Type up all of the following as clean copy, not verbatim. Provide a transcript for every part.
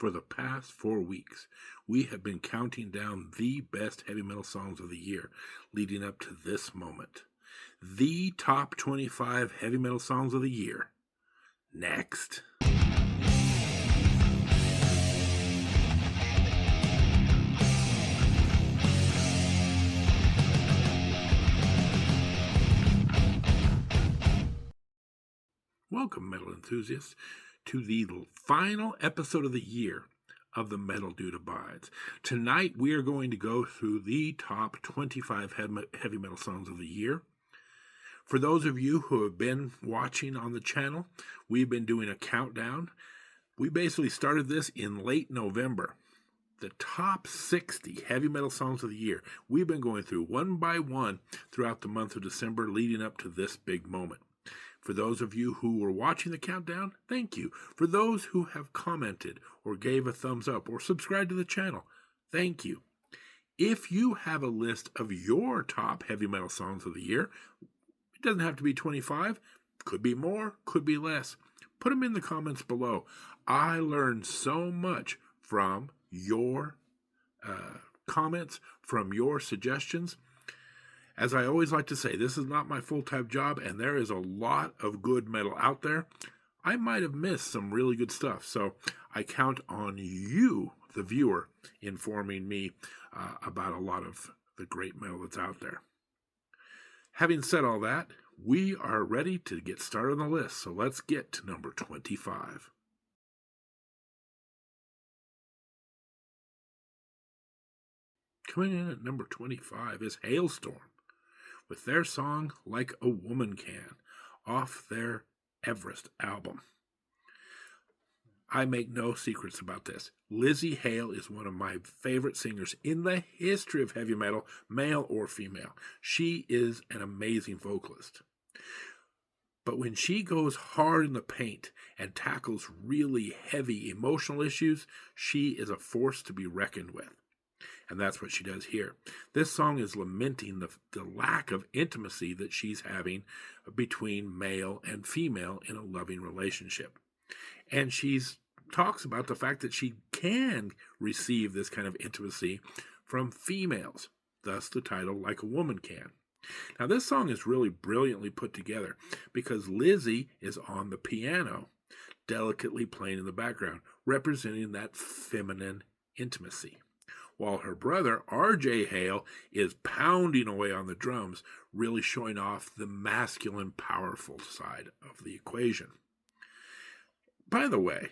For the past 4 weeks, we have been counting down the best heavy metal songs of the year leading up to this moment. The top 25 heavy metal songs of the year. Next. Welcome, metal enthusiasts, to the final episode of the year of The Metal Dude Abides. Tonight, we are going to go through the top 25 heavy metal songs of the year. For those of you who have been watching on the channel, we've been doing a countdown. We basically started this in late November. The top 60 heavy metal songs of the year. We've been going through one by one throughout the month of December leading up to this big moment. For those of you who were watching the countdown, thank you. For those who have commented or gave a thumbs up or subscribed to the channel, thank you. If you have a list of your top heavy metal songs of the year, it doesn't have to be 25, could be more, could be less. Put them in the comments below. I learned so much from your comments, from your suggestions. As I always like to say, this is not my full-time job, and there is a lot of good metal out there. I might have missed some really good stuff, so I count on you, the viewer, informing me about a lot of the great metal that's out there. Having said all that, we are ready to get started on the list, so let's get to number 25. Coming in at number 25 is Halestorm, with their song Like a Woman Can, off their Everest album. I make no secrets about this. Lzzy Hale is one of my favorite singers in the history of heavy metal, male or female. She is an amazing vocalist. But when she goes hard in the paint and tackles really heavy emotional issues, she is a force to be reckoned with. And that's what she does here. This song is lamenting the lack of intimacy that she's having between male and female in a loving relationship. And she's talks about the fact that she can receive this kind of intimacy from females, thus the title Like a Woman Can. Now this song is really brilliantly put together because Lzzy is on the piano, delicately playing in the background, representing that feminine intimacy, while her brother, R.J. Hale, is pounding away on the drums, really showing off the masculine, powerful side of the equation. By the way,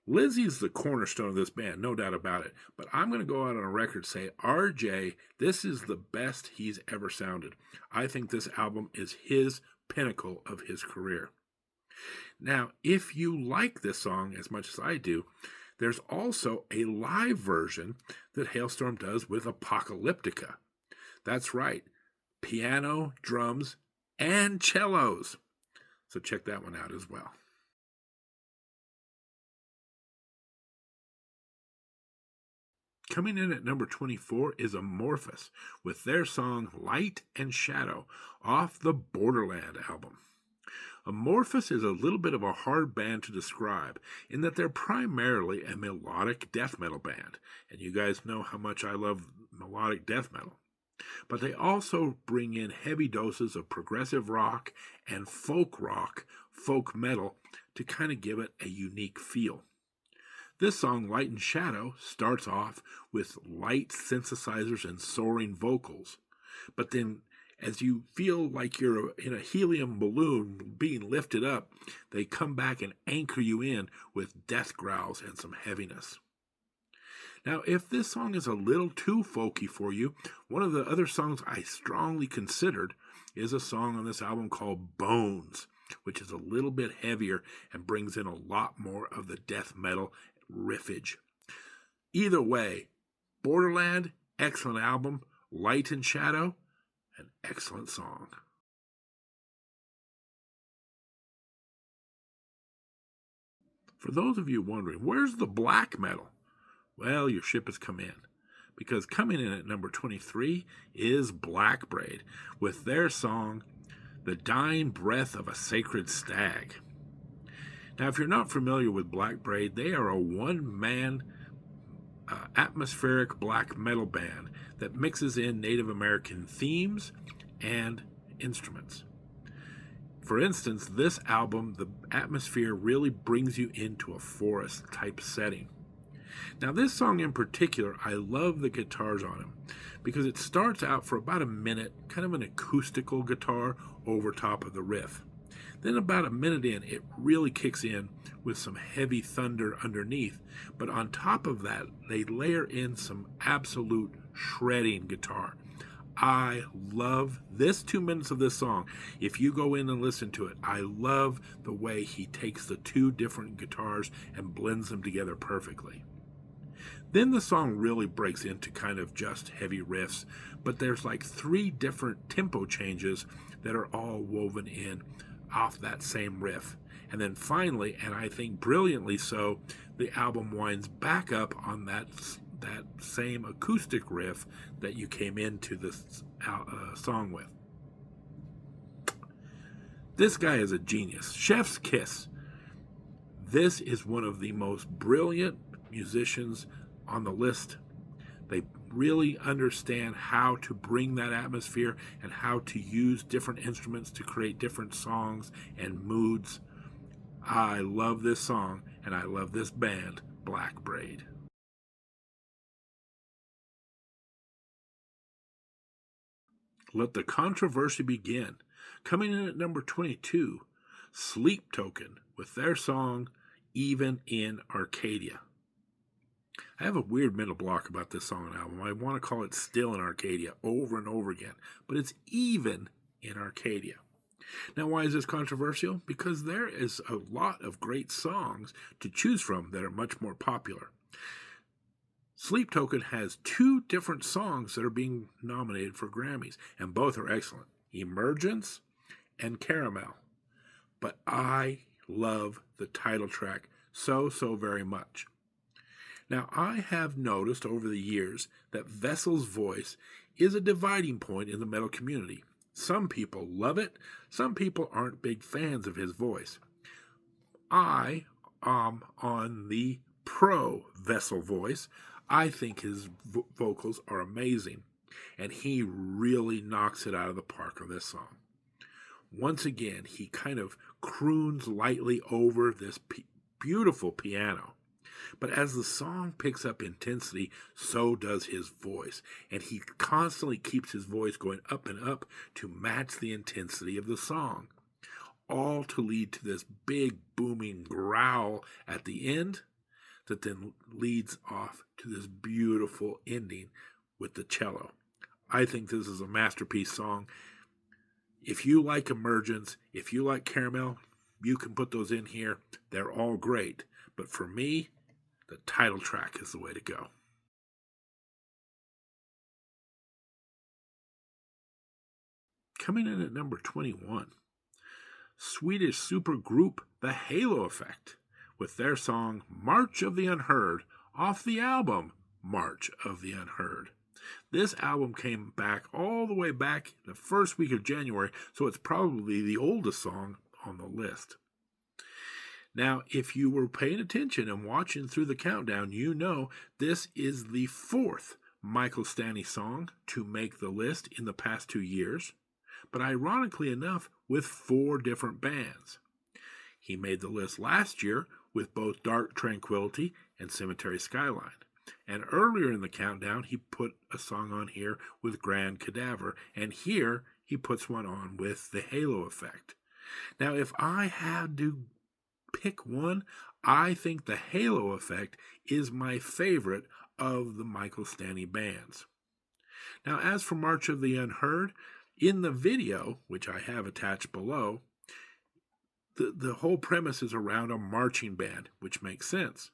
Lizzy's the cornerstone of this band, no doubt about it, but I'm going to go out on a record say, R.J., this is the best he's ever sounded. I think this album is his pinnacle of his career. Now, if you like this song as much as I do, there's also a live version that Halestorm does with Apocalyptica. That's right, piano, drums, and cellos. So check that one out as well. Coming in at number 24 is Amorphis with their song Light and Shadow off the Borderland album. Amorphis is a little bit of a hard band to describe in that they're primarily a melodic death metal band, and you guys know how much I love melodic death metal. But they also bring in heavy doses of progressive rock and folk metal to kind of give it a unique feel. This song, Light and Shadow, starts off with light synthesizers and soaring vocals, but then as you feel like you're in a helium balloon being lifted up, they come back and anchor you in with death growls and some heaviness. Now, if this song is a little too folky for you, one of the other songs I strongly considered is a song on this album called Bones, which is a little bit heavier and brings in a lot more of the death metal riffage. Either way, Borderland, excellent album. Light and Shadow, an excellent song. For those of you wondering, where's the black metal? Well, your ship has come in, because coming in at number 23 is Black Braid with their song, The Dying Breath of a Sacred Stag. Now, if you're not familiar with Black Braid, they are a one-man atmospheric black metal band that mixes in Native American themes and instruments. For instance, this album, the atmosphere really brings you into a forest type setting. Now, this song in particular, I love the guitars on it because it starts out for about a minute, kind of an acoustical guitar over top of the riff. Then about a minute in, it really kicks in with some heavy thunder underneath. But on top of that, they layer in some absolute shredding guitar. I love this 2 minutes of this song. If you go in and listen to it, I love the way he takes the two different guitars and blends them together perfectly. Then the song really breaks into kind of just heavy riffs, but there's like 3 different tempo changes that are all woven in off that same riff. And then finally, and I think brilliantly so, the album winds back up on that same acoustic riff that you came into this song with. This guy is a genius. Chef's Kiss. This is one of the most brilliant musicians on the list. They really understand how to bring that atmosphere and how to use different instruments to create different songs and moods. I love this song and I love this band, Black Braid. Let the controversy begin. Coming in at number 22, Sleep Token with their song, Even in Arcadia. I have a weird mental block about this song and album. I want to call it Still in Arcadia over and over again, but it's Even in Arcadia. Now, why is this controversial? Because there is a lot of great songs to choose from that are much more popular. Sleep Token has 2 different songs that are being nominated for Grammys, and both are excellent. Emergence and Caramel. But I love the title track so very much. Now, I have noticed over the years that Vessel's voice is a dividing point in the metal community. Some people love it, some people aren't big fans of his voice. I am on the pro Vessel voice. I think his vocals are amazing, and he really knocks it out of the park on this song. Once again, he kind of croons lightly over this beautiful piano. But as the song picks up intensity, so does his voice. And he constantly keeps his voice going up and up to match the intensity of the song. All to lead to this big booming growl at the end that then leads off to this beautiful ending with the cello. I think this is a masterpiece song. If you like Emergence, if you like Caramel, you can put those in here. They're all great. But for me, the title track is the way to go. Coming in at number 21, Swedish supergroup The Halo Effect with their song March of the Unheard off the album March of the Unheard. This album came back all the way back the first week of January, so it's probably the oldest song on the list. Now, if you were paying attention and watching through the countdown, you know this is the 4th Michael Stanley song to make the list in the past 2 years, but ironically enough, with 4 different bands. He made the list last year with both Dark Tranquillity and Cemetery Skyline. And earlier in the countdown, he put a song on here with Grand Cadaver, and here he puts one on with The Halo Effect. Now, if I had to pick one, I think The Halo Effect is my favorite of the Michael Stanley bands. Now, as for March of the Unheard, in the video, which I have attached below, the whole premise is around a marching band, which makes sense.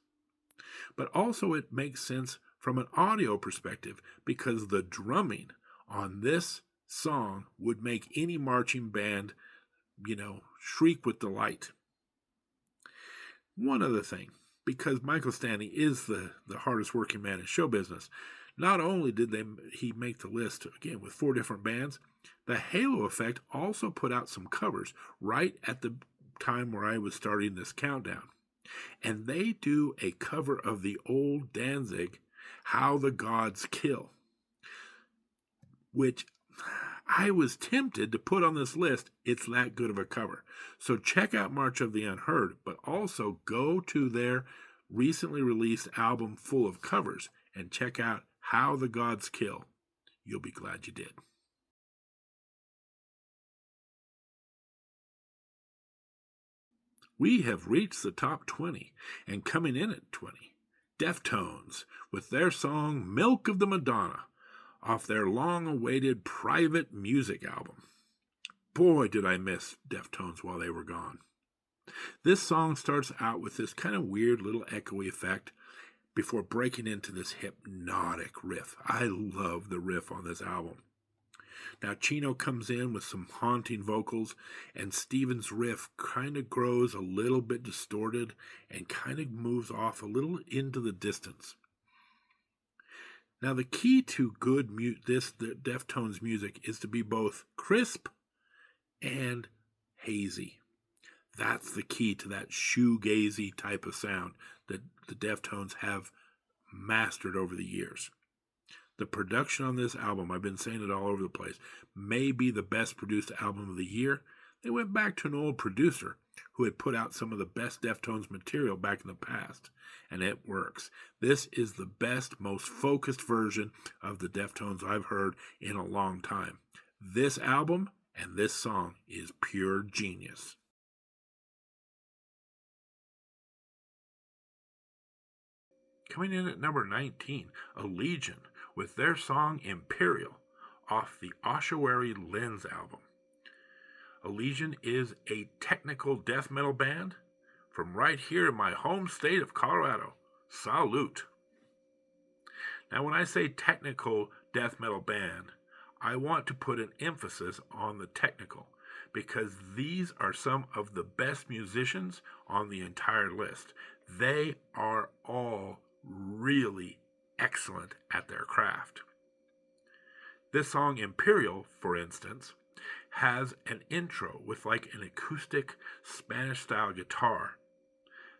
But also it makes sense from an audio perspective because the drumming on this song would make any marching band, shriek with delight. One other thing, because Michael Stanley is the hardest working man in show business, not only did he make the list, again, with 4 different bands, the Halo Effect also put out some covers right at the time where I was starting this countdown. And they do a cover of the old Danzig, How the Gods Kill, which I was tempted to put on this list. It's that good of a cover. So check out March of the Unheard, but also go to their recently released album full of covers and check out How the Gods Kill. You'll be glad you did. We have reached the top 20, and coming in at 20, Deftones with their song Milk of the Madonna off their long-awaited Private Music album. Boy, did I miss Deftones while they were gone. This song starts out with this kind of weird little echoey effect before breaking into this hypnotic riff. I love the riff on this album. Now Chino comes in with some haunting vocals, and Stephen's riff kind of grows a little bit distorted and kind of moves off a little into the distance. Now the key to good the Deftones music is to be both crisp and hazy. That's the key to that shoegazy type of sound that the Deftones have mastered over the years. The production on this album, I've been saying it all over the place, may be the best produced album of the year. They went back to an old producer who had put out some of the best Deftones material back in the past, and it works. This is the best, most focused version of the Deftones I've heard in a long time. This album and this song is pure genius. Coming in at number 19, Allegiant with their song Imperial off the Ossuary Lens album. Allegiant is a technical death metal band from right here in my home state of Colorado. Salute! Now when I say technical death metal band, I want to put an emphasis on the technical, because these are some of the best musicians on the entire list. They are all really excellent at their craft. This song, Imperial, for instance, has an intro with like an acoustic Spanish-style guitar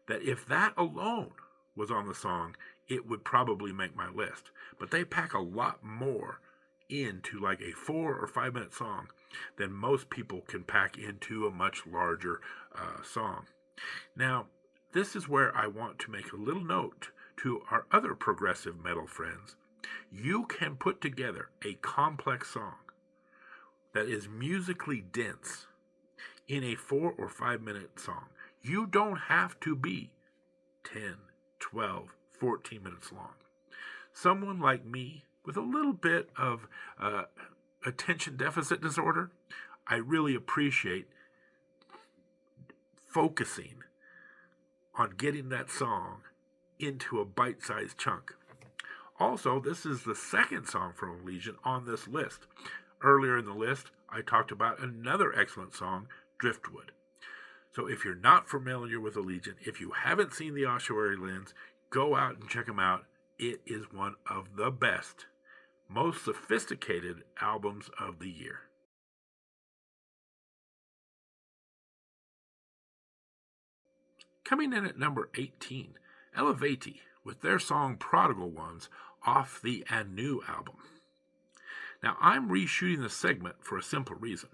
that if that alone was on the song, it would probably make my list. But they pack a lot more into like a 4 or 5 minute song than most people can pack into a much larger song. Now, this is where I want to make a little note to our other progressive metal friends. You can put together a complex song that is musically dense in a 4 or 5 minute song. You don't have to be 10, 12, 14 minutes long. Someone like me with a little bit of attention deficit disorder, I really appreciate focusing on getting that song into a bite-sized chunk. Also, this is the second song from Allegiant on this list. Earlier in the list, I talked about another excellent song, Driftwood. So if you're not familiar with Allegiant, if you haven't seen the Ossuary Lens, go out and check them out. It is one of the best, most sophisticated albums of the year. Coming in at number 18, Elevati with their song Prodigal Ones off the Anu album. Now, I'm reshooting the segment for a simple reason.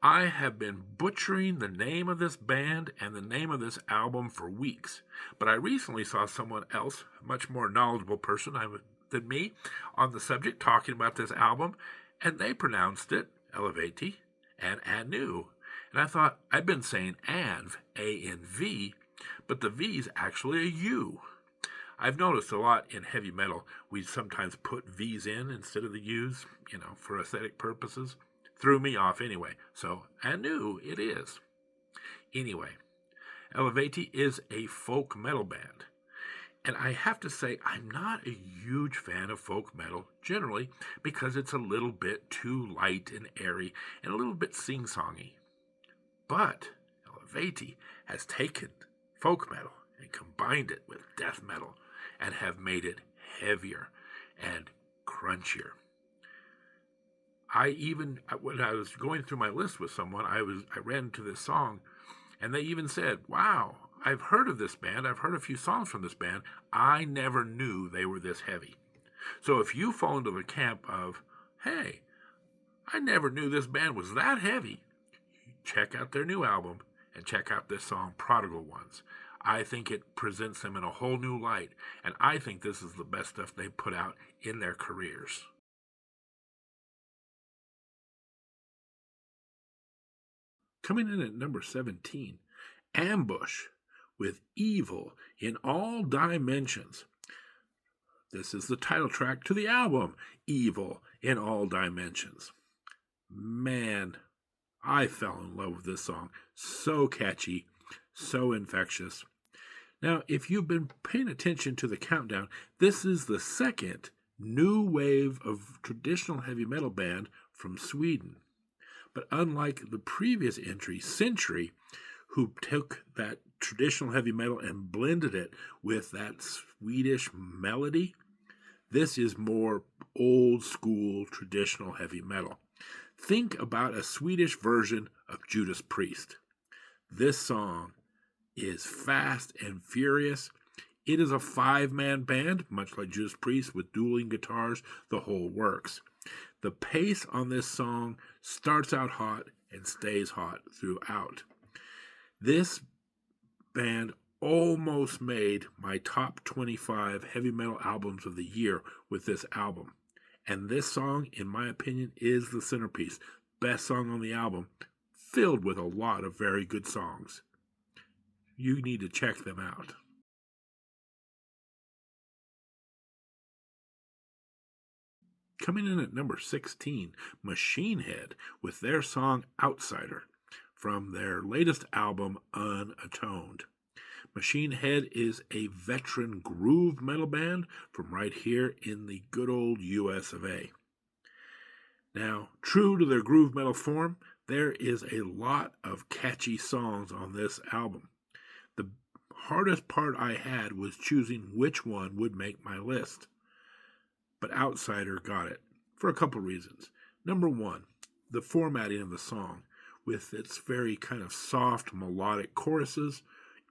I have been butchering the name of this band and the name of this album for weeks, but I recently saw someone else, a much more knowledgeable person than me, on the subject talking about this album, and they pronounced it Elevati and Anu. And I thought, I've been saying Anv, A-N-V, but the V is actually a U. I've noticed a lot in heavy metal, we sometimes put V's in instead of the U's, for aesthetic purposes. Threw me off anyway, so Anu it is. Anyway, Elevati is a folk metal band, and I have to say I'm not a huge fan of folk metal generally because it's a little bit too light and airy and a little bit sing-songy. But Elevati has taken folk metal and combined it with death metal and have made it heavier and crunchier. When I was going through my list with someone, I ran into this song, And they even said, wow, I've heard of this band. I've heard a few songs from this band. I never knew they were this heavy. So if you fall into the camp of, hey, I never knew this band was that heavy, check out their new album and check out this song, Prodigal Ones. I think it presents them in a whole new light, and I think this is the best stuff they put out in their careers. Coming in at number 17, Ambush with Evil in All Dimensions. This is the title track to the album, Evil in All Dimensions. Man, I fell in love with this song. So catchy, so infectious. Now, if you've been paying attention to the countdown, this is the second new wave of traditional heavy metal band from Sweden. But unlike the previous entry, Century, who took that traditional heavy metal and blended it with that Swedish melody, this is more old school traditional heavy metal. Think about a Swedish version of Judas Priest. This song is fast and furious. It is a 5-man band, much like Judas Priest, with dueling guitars, the whole works. The pace on this song starts out hot and stays hot throughout. This band almost made my top 25 heavy metal albums of the year with this album. And this song, in my opinion, is the centerpiece. Best song on the album, filled with a lot of very good songs. You need to check them out. Coming in at number 16, Machine Head with their song Outsider from their latest album, Unatoned. Machine Head is a veteran groove metal band from right here in the good old US of A. Now, true to their groove metal form, there is a lot of catchy songs on this album. The hardest part I had was choosing which one would make my list. But Outsider got it for a couple reasons. Number one, the formatting of the song, with its very kind of soft melodic choruses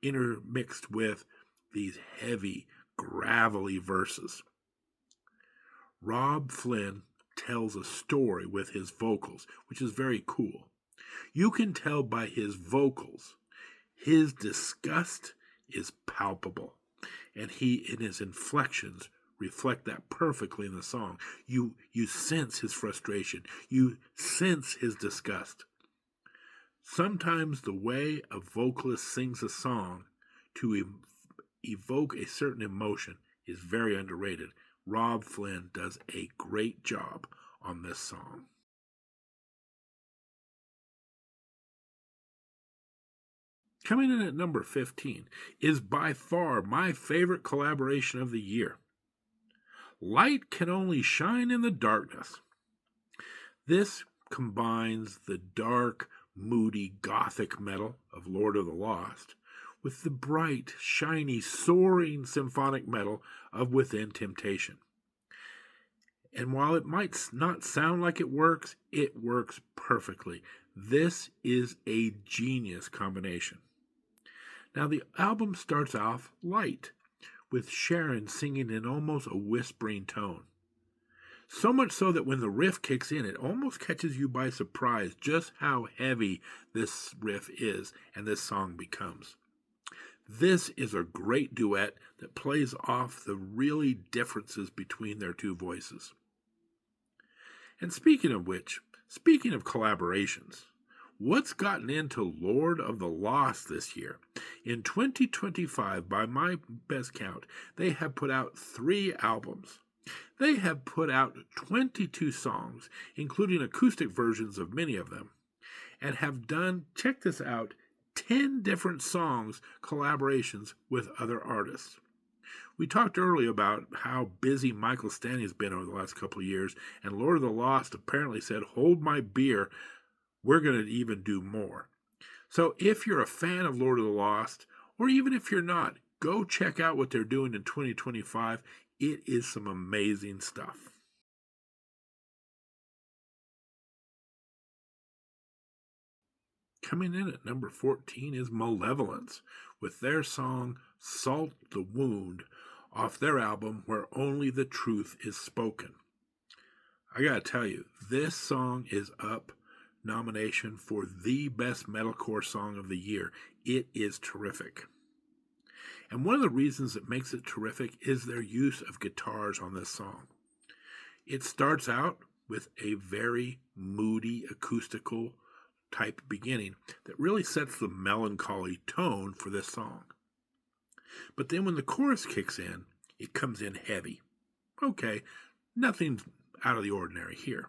intermixed with these heavy, gravelly verses. Robb Flynn tells a story with his vocals, which is very cool. You can tell by his vocals, his disgust is palpable, and he, in his inflections, reflect that perfectly in the song. You sense his frustration. You sense his disgust. Sometimes the way a vocalist sings a song to evoke a certain emotion is very underrated. Robb Flynn does a great job on this song. Coming in at number 15 is by far my favorite collaboration of the year. Light Can Only Shine in the Darkness. This combines the dark, moody gothic metal of Lord of the Lost with the bright, shiny, soaring symphonic metal of Within Temptation. And while it might not sound like it works perfectly. This is a genius combination. Now, the album starts off light, with Sharon singing in almost a whispering tone. So much so that when the riff kicks in, it almost catches you by surprise just how heavy this riff is and this song becomes. This is a great duet that plays off the really differences between their two voices. And speaking of collaborations, what's gotten into Lord of the Lost this year? In 2025, by my best count, they have put out 3 albums. They have put out 22 songs, including acoustic versions of many of them, and have done, check this out, 10 different songs collaborations with other artists. We talked earlier about how busy Michael Stanley has been over the last couple of years, and Lord of the Lost apparently said, hold my beer, we're going to even do more. So if you're a fan of Lord of the Lost, or even if you're not, go check out what they're doing in 2025. It is some amazing stuff. Coming in at number 14 is Malevolence with their song Salt the Wound off their album Where Only the Truth is Spoken. I gotta tell you, this song is up nomination for the best metalcore song of the year. It is terrific. And one of the reasons it makes it terrific is their use of guitars on this song. It starts out with a very moody acoustical type beginning that really sets the melancholy tone for this song. But then when the chorus kicks in, it comes in heavy. Okay, nothing out of the ordinary here.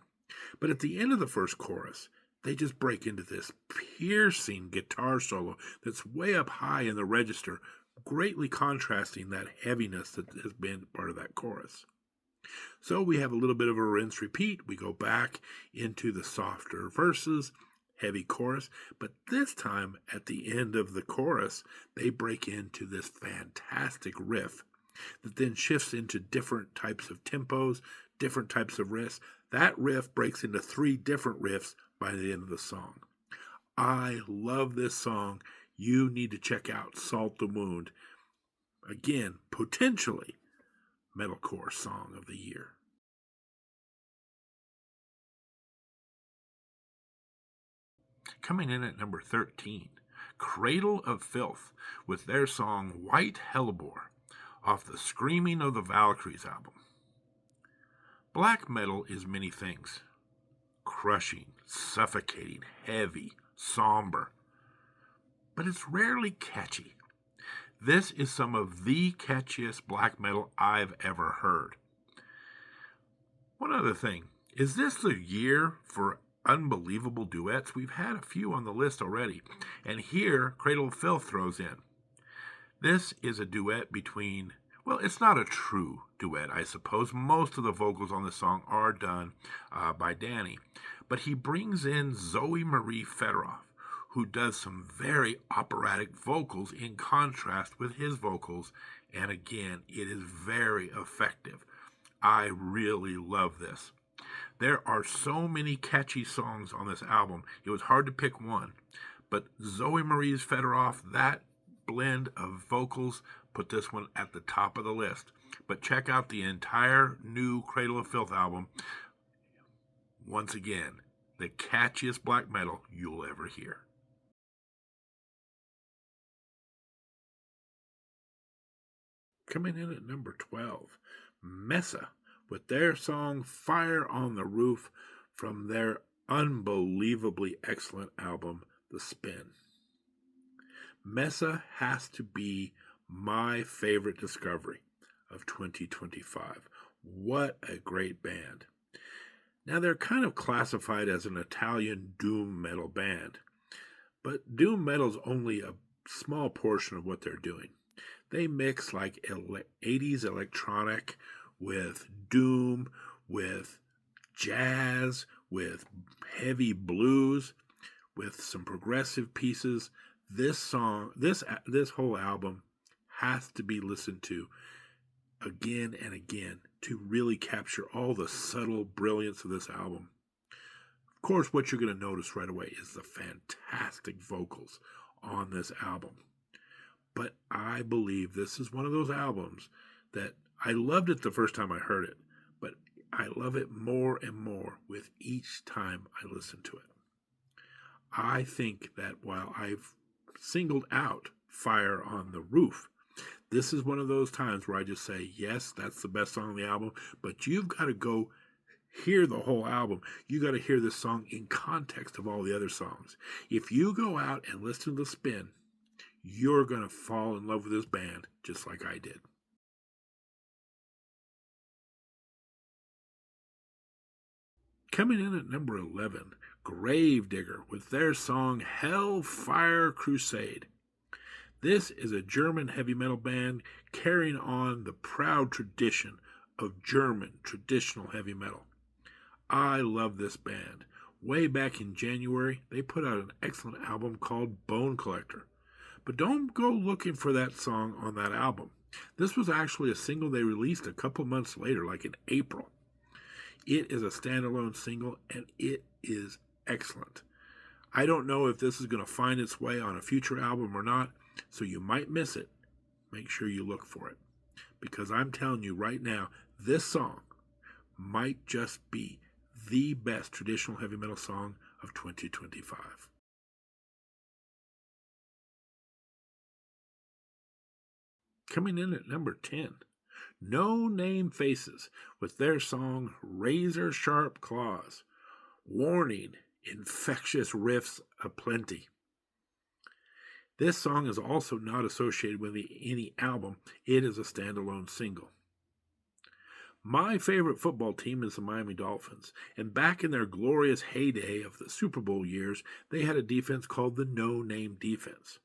But at the end of the first chorus, they just break into this piercing guitar solo that's way up high in the register, greatly contrasting that heaviness that has been part of that chorus. So we have a little bit of a rinse repeat. We go back into the softer verses, heavy chorus, but this time at the end of the chorus, they break into this fantastic riff that then shifts into different types of tempos, different types of riffs. That riff breaks into 3 different riffs by the end of the song. I love this song. You need to check out Salt the Wound. Again, potentially metalcore song of the year. Coming in at number 13, Cradle of Filth with their song White Hellebore off the Screaming of the Valkyries album. Black metal is many things. Crushing, suffocating, heavy, somber. But it's rarely catchy. This is some of the catchiest black metal I've ever heard. One other thing, is this the year for unbelievable duets? We've had a few on the list already, and here Cradle of Filth throws in. This is a duet between, well, it's not a true duet, I suppose. Most of the vocals on the song are done by Danny, but he brings in Zoe Marie Fedorov, who does some very operatic vocals in contrast with his vocals, and again, it is very effective. I really love this. There are so many catchy songs on this album, it was hard to pick one, but Zoe Marie Fedorov, that blend of vocals, put this one at the top of the list. But check out the entire new Cradle of Filth album. Once again, the catchiest black metal you'll ever hear. Coming in at number 12, Mesa with their song Fire on the Roof from their unbelievably excellent album, The Spin. Mesa has to be my favorite discovery of 2025. What a great band. Now, they're kind of classified as an Italian doom metal band, but doom metal is only a small portion of what they're doing. They mix like 80s electronic with doom, with jazz, with heavy blues, with some progressive pieces. This song, this whole album has to be listened to again and again to really capture all the subtle brilliance of this album. Of course, what you're going to notice right away is the fantastic vocals on this album. But I believe this is one of those albums that I loved it the first time I heard it, but I love it more and more with each time I listen to it. I think that while I've singled out Fire on the Roof, this is one of those times where I just say, yes, that's the best song on the album, but you've got to go hear the whole album. You got to hear this song in context of all the other songs. If you go out and listen to The Spin, you're going to fall in love with this band just like I did. Coming in at number 11, Gravedigger with their song Hellfire Crusade. This is a German heavy metal band carrying on the proud tradition of German traditional heavy metal. I love this band. Way back in January, they put out an excellent album called Bone Collector. But don't go looking for that song on that album. This was actually a single they released a couple months later, like in April. It is a standalone single, and it is excellent. I don't know if this is going to find its way on a future album or not, so you might miss it. Make sure you look for it. Because I'm telling you right now, this song might just be the best traditional heavy metal song of 2025. Coming in at number 10, No Name Faces with their song Razor Sharp Claws. Warning, infectious riffs aplenty. This song is also not associated with any album. It is a standalone single. My favorite football team is the Miami Dolphins, and back in their glorious heyday of the Super Bowl years, they had a defense called the No Name Defense.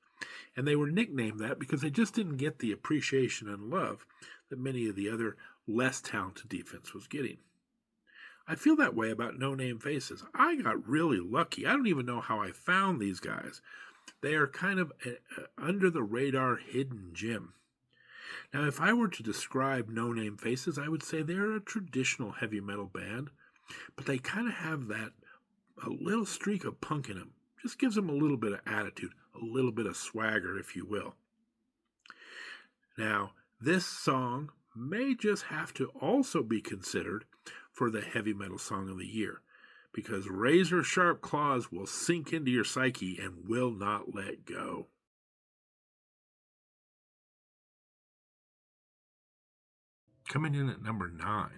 And they were nicknamed that because they just didn't get the appreciation and love that many of the other less talented defense was getting. I feel that way about No Name Faces. I got really lucky. I don't even know how I found these guys. They are kind of an under the radar hidden gem. Now, if I were to describe No Name Faces, I would say they're a traditional heavy metal band, but they kind of have that a little streak of punk in them. Just gives them a little bit of attitude, a little bit of swagger, if you will. Now, this song may just have to also be considered for the heavy metal song of the year, because Razor Sharp Claws will sink into your psyche and will not let go. Coming in at number 9,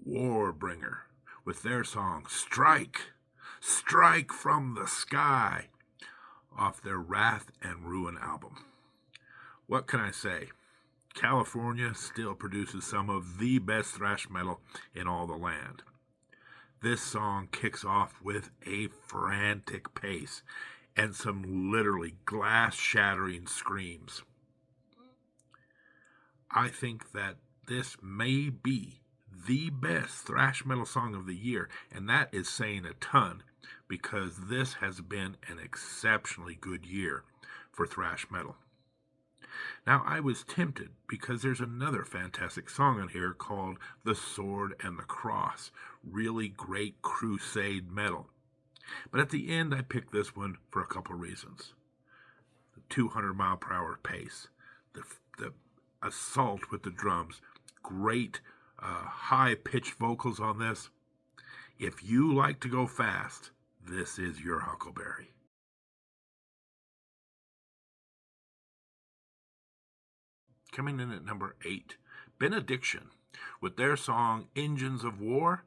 Warbringer with their song Strike, Strike from the Sky, off their Wrath and Ruin album. What can I say? California still produces some of the best thrash metal in all the land. This song kicks off with a frantic pace and some literally glass-shattering screams. I think that this may be the best thrash metal song of the year, and that is saying a ton because this has been an exceptionally good year for thrash metal. Now, I was tempted because there's another fantastic song on here called The Sword and the Cross, really great crusade metal. But at the end, I picked this one for a couple reasons. The 200 mile per hour pace, the assault with the drums, great high-pitched vocals on this. If you like to go fast, this is your Huckleberry. Coming in at number 8, Benediction, with their song Engines of War,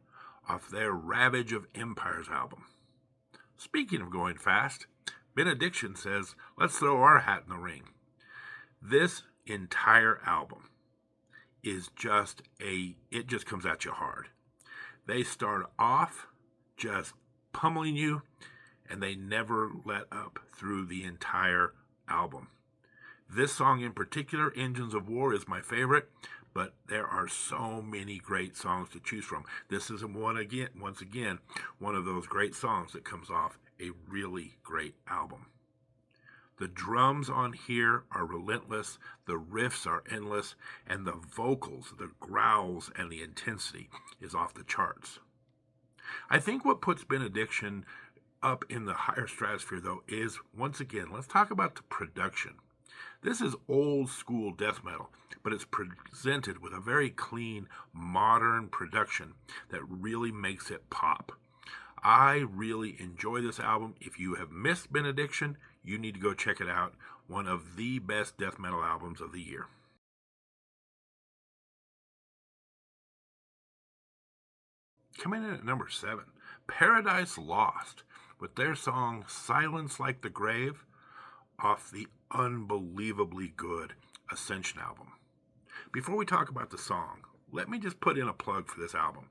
off their Ravage of Empires album. Speaking of going fast, Benediction says, let's throw our hat in the ring. This entire album is it just comes at you hard. They start off just pummeling you, and they never let up through the entire album. This song in particular, Engines of War, is my favorite, but there are so many great songs to choose from. This is once again, one of those great songs that comes off a really great album. The drums on here are relentless, the riffs are endless, and the vocals, the growls, and the intensity is off the charts. I think what puts Benediction up in the higher stratosphere, though, is, once again, let's talk about the production. This is old school death metal, but it's presented with a very clean, modern production that really makes it pop. I really enjoy this album. If you have missed Benediction, you need to go check it out. One of the best death metal albums of the year. Coming in at number 7, Paradise Lost, with their song Silence Like the Grave, off the unbelievably good Ascension album. Before we talk about the song, let me just put in a plug for this album.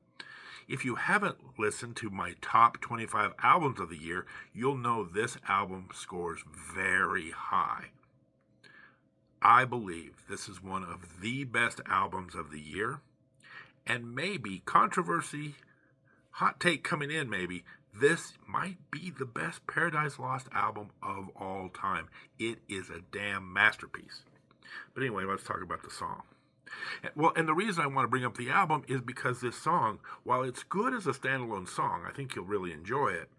If you haven't listened to my top 25 albums of the year, you'll know this album scores very high. I believe this is one of the best albums of the year, and maybe, controversy, hot take coming in maybe, this might be the best Paradise Lost album of all time. It is a damn masterpiece. But anyway, let's talk about the song. Well, and the reason I want to bring up the album is because this song, while it's good as a standalone song, I think you'll really enjoy it.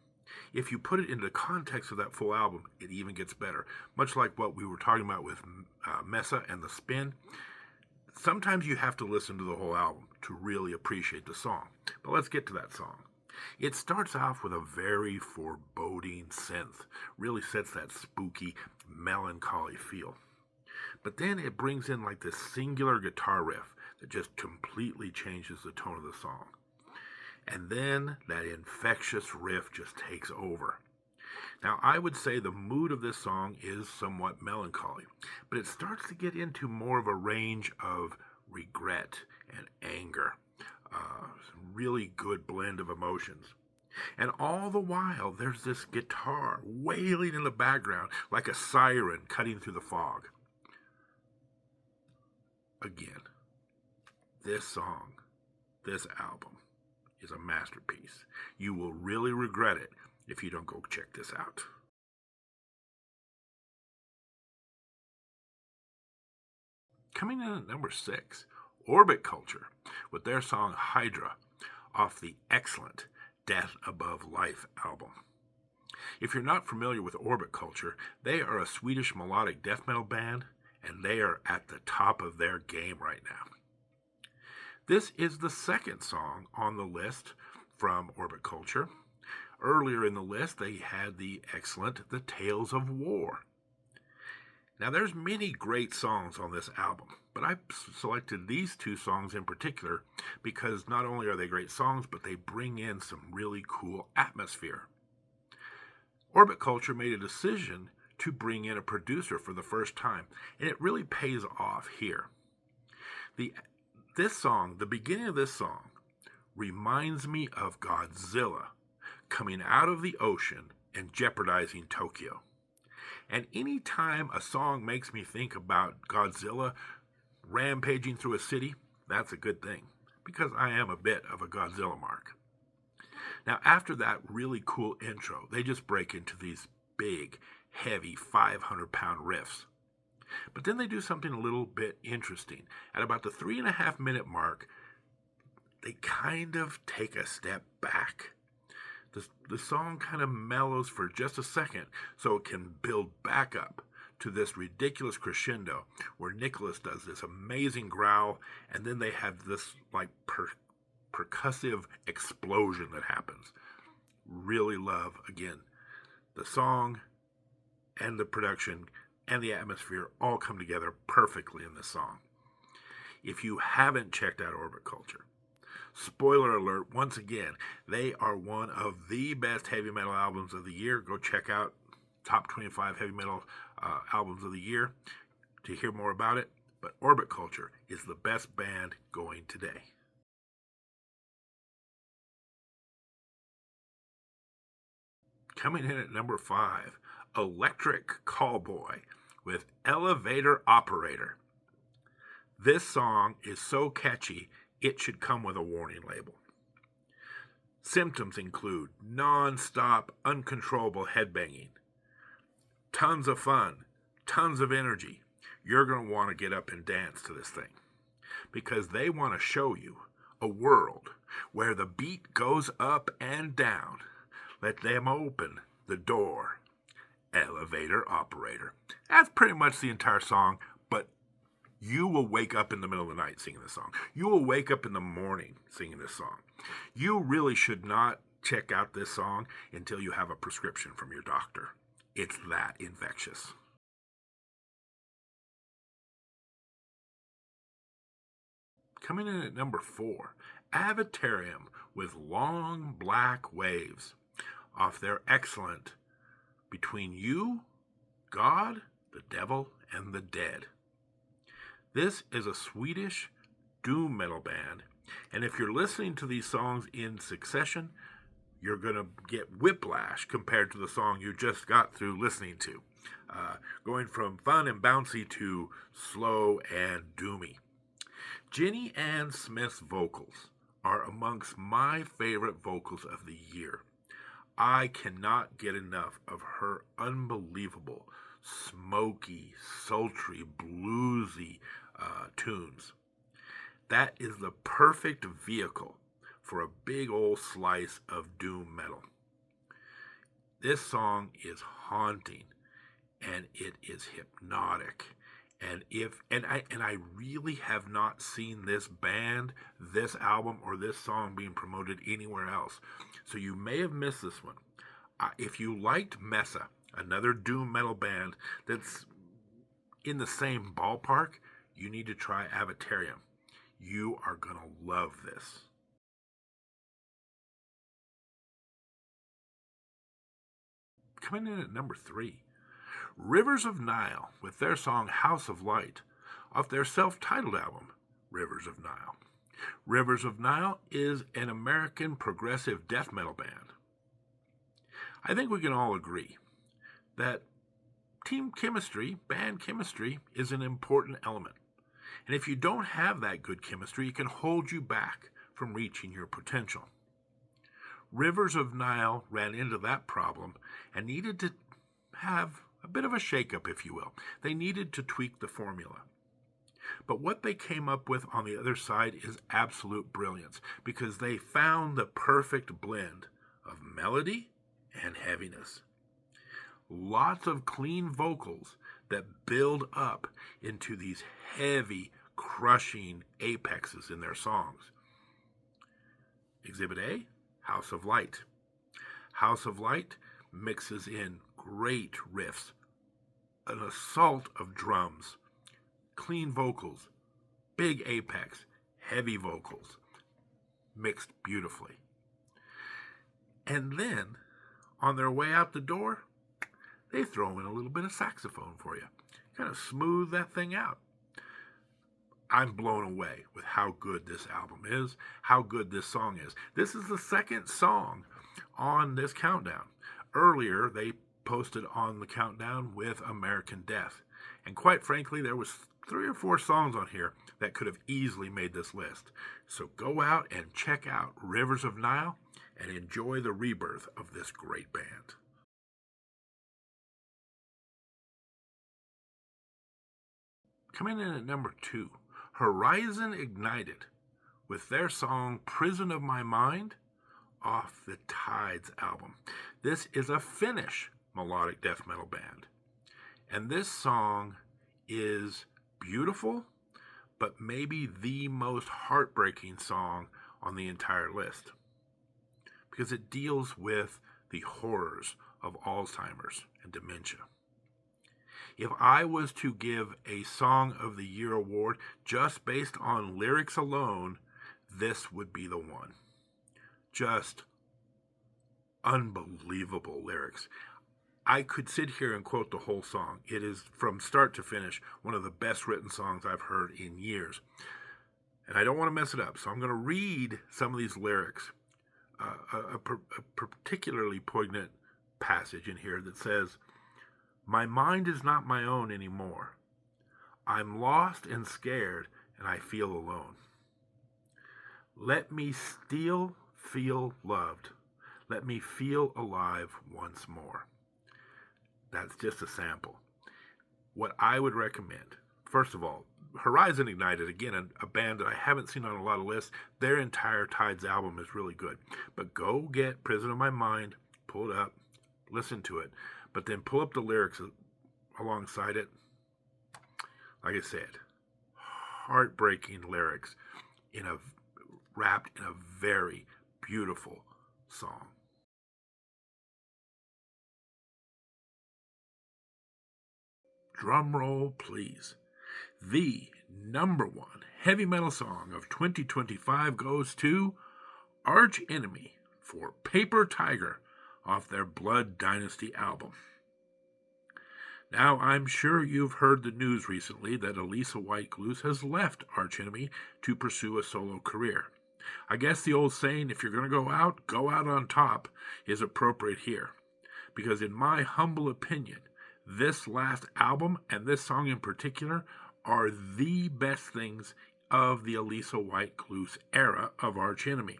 If you put it into the context of that full album, it even gets better. Much like what we were talking about with Mesa and the Spin, sometimes you have to listen to the whole album to really appreciate the song. But let's get to that song. It starts off with a very foreboding synth, really sets that spooky, melancholy feel. But then it brings in like this singular guitar riff that just completely changes the tone of the song. And then that infectious riff just takes over. Now, I would say the mood of this song is somewhat melancholy, but it starts to get into more of a range of regret and anger. Really good blend of emotions. And all the while, there's this guitar wailing in the background like a siren cutting through the fog. Again, this song, this album, is a masterpiece. You will really regret it if you don't go check this out. Coming in at number 6, Orbit Culture with their song Hydra off the excellent Death Above Life album. If you're not familiar with Orbit Culture, they are a Swedish melodic death metal band, and they are at the top of their game right now. This is the second song on the list from Orbit Culture. Earlier in the list, they had the excellent The Tales of War. Now, there's many great songs on this album, but I selected these two songs in particular because not only are they great songs, but they bring in some really cool atmosphere. Orbit Culture made a decision to bring in a producer for the first time, and it really pays off here. This song, the beginning of this song, reminds me of Godzilla coming out of the ocean and jeopardizing Tokyo. And any time a song makes me think about Godzilla rampaging through a city, that's a good thing, because I am a bit of a Godzilla mark. Now, after that really cool intro, they just break into these big, heavy 500-pound riffs. But then they do something a little bit interesting. At about the 3.5-minute mark, they kind of take a step back. The song kind of mellows for just a second so it can build back up to this ridiculous crescendo where Nicholas does this amazing growl, and then they have this like percussive explosion that happens. Really love, again, the song and the production and the atmosphere all come together perfectly in this song. If you haven't checked out Orbit Culture, spoiler alert, once again, they are one of the best heavy metal albums of the year. Go check out Top 25 Heavy Metal Albums of the Year to hear more about it. But Orbit Culture is the best band going today. Coming in at number 5, Electric Callboy with Elevator Operator. This song is so catchy, it should come with a warning label. Symptoms include non-stop, uncontrollable headbanging, tons of fun, tons of energy. You're going to want to get up and dance to this thing because they want to show you a world where the beat goes up and down. Let them open the door. Elevator Operator. That's pretty much the entire song, but you will wake up in the middle of the night singing this song. You will wake up in the morning singing this song. You really should not check out this song until you have a prescription from your doctor. It's that infectious. Coming in at number 4, Avatarium with Long Black Waves off their excellent Between You, God, the Devil, and the Dead. This is a Swedish doom metal band, and if you're listening to these songs in succession, you're going to get whiplash compared to the song you just got through listening to. Going from fun and bouncy to slow and doomy. Jenny Ann Smith's vocals are amongst my favorite vocals of the year. I cannot get enough of her unbelievable, smoky, sultry, bluesy tunes. That is the perfect vehicle for a big old slice of doom metal. This song is haunting and it is hypnotic. And I really have not seen this band, this album, or this song being promoted anywhere else. So you may have missed this one. If you liked Mesa, another doom metal band that's in the same ballpark, you need to try Avatarium. You are gonna love this. Coming in at number 3, Rivers of Nile with their song House of Light off their self-titled album, Rivers of Nile. Rivers of Nile is an American progressive death metal band. I think we can all agree that team chemistry, band chemistry, is an important element. And if you don't have that good chemistry, it can hold you back from reaching your potential. Rivers of Nile ran into that problem and needed to have a bit of a shakeup, if you will. They needed to tweak the formula. But what they came up with on the other side is absolute brilliance because they found the perfect blend of melody and heaviness. Lots of clean vocals that build up into these heavy, crushing apexes in their songs. Exhibit A, House of Light. House of Light mixes in great riffs, an assault of drums, clean vocals, big apex, heavy vocals, mixed beautifully. And then, on their way out the door, they throw in a little bit of saxophone for you. Kind of smooth that thing out. I'm blown away with how good this album is, how good this song is. This is the second song on this countdown. Earlier, they posted on the countdown with American Death. And quite frankly, there was 3 or 4 songs on here that could have easily made this list. So go out and check out Rivers of Nile and enjoy the rebirth of this great band. Coming in at number 2, Horizon Ignited with their song Prison of My Mind off the Tides album. This is a Finnish melodic death metal band. And this song is beautiful, but maybe the most heartbreaking song on the entire list. Because it deals with the horrors of Alzheimer's and dementia. If I was to give a Song of the Year award just based on lyrics alone, this would be the one. Just unbelievable lyrics. I could sit here and quote the whole song. It is, from start to finish, one of the best written songs I've heard in years. And I don't want to mess it up, so I'm going to read some of these lyrics. A particularly poignant passage in here that says, "My mind is not my own anymore. I'm lost and scared, and I feel alone. Let me still feel loved. Let me feel alive once more." That's just a sample. What I would recommend, first of all, Horizon Ignited, again, a band that I haven't seen on a lot of lists. Their entire Tides album is really good. But go get Prison of My Mind, pull it up, listen to it, but then pull up the lyrics alongside it. Like I said, heartbreaking lyrics wrapped in a very beautiful song. Drum roll, please. The number 1 heavy metal song of 2025 goes to Arch Enemy for Paper Tiger off their Blood Dynasty album. Now, I'm sure you've heard the news recently that Alissa White-Gluz has left Arch Enemy to pursue a solo career. I guess the old saying, if you're going to go out on top, is appropriate here. Because in my humble opinion, this last album, and this song in particular, are the best things of the Alissa White-Gluz era of Arch Enemy.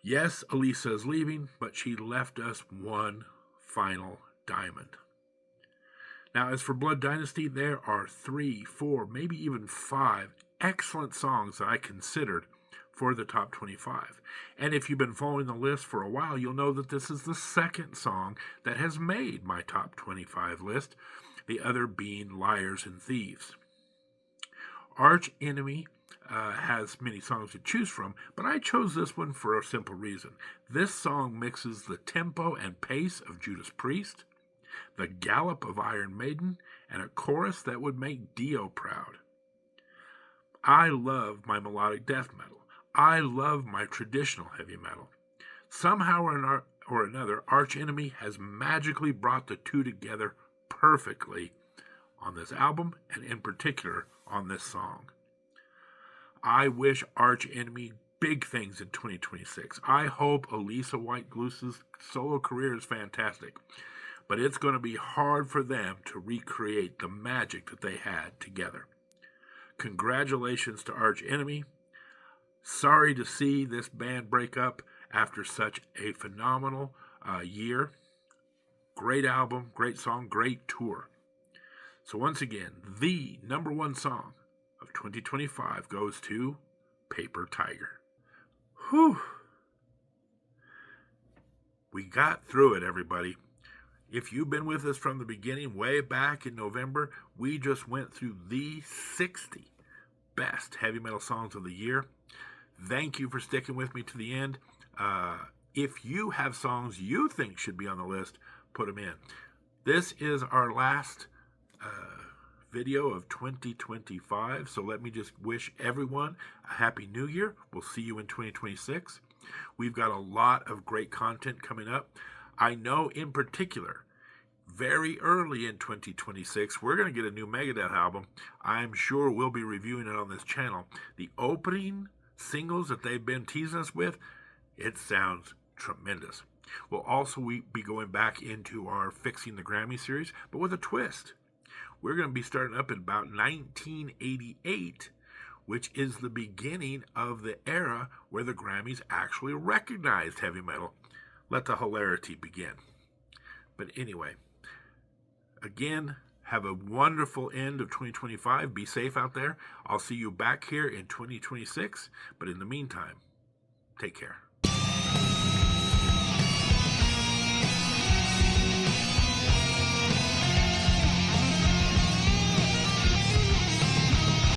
Yes, Alissa is leaving, but she left us one final diamond. Now, as for Blood Dynasty, there are 3, 4, maybe even 5 excellent songs that I considered for the top 25. And if you've been following the list for a while, you'll know that this is the second song that has made my top 25 list, the other being Liars and Thieves. Arch Enemy has many songs to choose from, but I chose this one for a simple reason. This song mixes the tempo and pace of Judas Priest, the gallop of Iron Maiden, and a chorus that would make Dio proud. I love my melodic death metal. I love my traditional heavy metal. Somehow or another, Arch Enemy has magically brought the two together perfectly on this album, and in particular on this song. I wish Arch Enemy big things in 2026. I hope Alissa White-Gluse's solo career is fantastic, but it's going to be hard for them to recreate the magic that they had together. Congratulations to Arch Enemy. Sorry to see this band break up after such a phenomenal year. Great album, great song, great tour. So once again, the number one song of 2025 goes to Paper Tiger. Whew. We got through it, everybody. If you've been with us from the beginning, way back in November, we just went through the 60 best heavy metal songs of the year. Thank you for sticking with me to the end. If you have songs you think should be on the list, put them in. This is our last video of 2025, so let me just wish everyone a happy new year. We'll see you in 2026. We've got a lot of great content coming up. I know in particular, very early in 2026, we're going to get a new Megadeth album. I'm sure we'll be reviewing it on this channel. The opening singles that they've been teasing us with, it sounds tremendous. We'll also be going back into our Fixing the Grammy series, but with a twist. We're going to be starting up in about 1988, which is the beginning of the era where the Grammys actually recognized heavy metal. Let the hilarity begin. But anyway, again, have a wonderful end of 2025. Be safe out there. I'll see you back here in 2026. But in the meantime, take care.